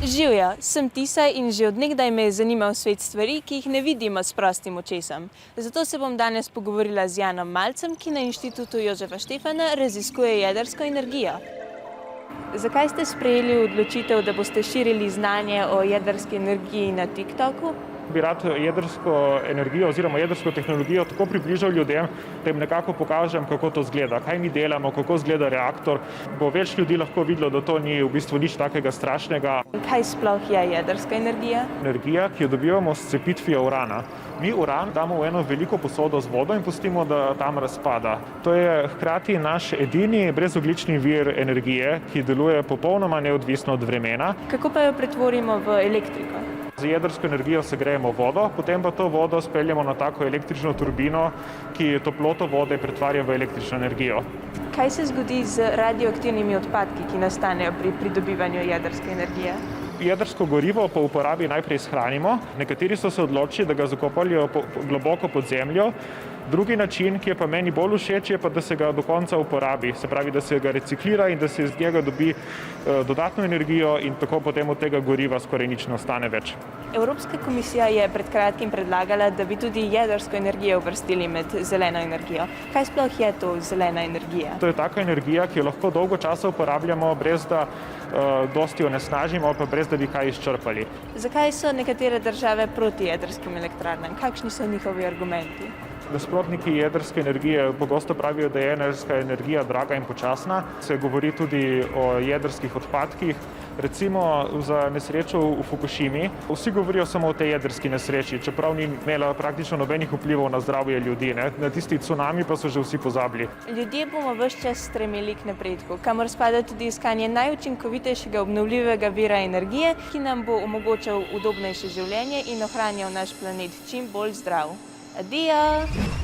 Živjo, sem Tisa in že od nekdaj me je zanimal svet stvari, ki jih ne vidimo s prostim očesom. Zato se bom danes pogovorila z Janom Malcem, ki na Inštitutu Jožefa Štefana raziskuje jedrsko energijo. Zakaj ste sprejeli odločitev, da boste širili znanje o jedrski energiji na TikToku? Bi rad jedrsko energijo oziroma jedrsko tehnologijo tako približal ljudem, da jim nekako pokažem, kako to izgleda, kaj mi delamo, kako izgleda reaktor. Bo več ljudi lahko videlo, da to ni v bistvu nič takega strašnega. Kaj sploh je jedrska energija? Energija, ki jo dobivamo s cepitvijo urana. Mi uran damo v eno veliko posodo z vodo in pustimo, da tam razpada. To je hkrati naš edini brezogljični vir energije, ki deluje popolnoma neodvisno od vremena. Kako pa jo pretvorimo v elektriko? Z jedrsko energijo segrejemo vodo, potem pa to vodo speljemo na tako električno turbino, ki toploto vode pretvarja v električno energijo. Kaj se zgodi z radioaktivnimi odpadki, ki nastanejo pri pridobivanju jedrske energije? Jedrsko gorivo po uporabi najprej shranimo. Nekateri so se odločili, da ga zakopajo globoko pod zemljo. Drugi način, ki je pa meni bolj všeč, je pa, da se ga do konca uporabi. Se pravi, da se ga reciklira in da se iz njega dobi dodatno energijo in tako potem od tega goriva skoraj nič ne ostane več. Evropska komisija je pred kratkim predlagala, da bi tudi jedrsko energijo uvrstili med zeleno energijo. Kaj sploh je to zelena energija? To je taka energija, ki jo lahko dolgo časa uporabljamo, brez da dosti onesnažimo, pa brez da bi kaj izčrpali. Zakaj so nekatere države proti jedrskim elektrarnam? Kakšni so njihovi argumenti? Nasprotniki jedrske energije pogosto pravijo, da je jedrska energija draga in počasna. Se govori tudi o jedrskih odpadkih. Recimo za nesrečo v Fukušimi vsi govorijo samo o tej jedrski nesreči, čeprav ni imela praktično nobenih vplivov na zdravje ljudi. Na tisti cunami pa so že vsi pozabili. Ljudje bomo ves čas stremeli k napredku, kamor spada tudi iskanje najučinkovitejšega obnovljivega vira energije, ki nam bo omogočal udobnejše življenje in ohranjal naš planet čim bolj zdrav. Adijo!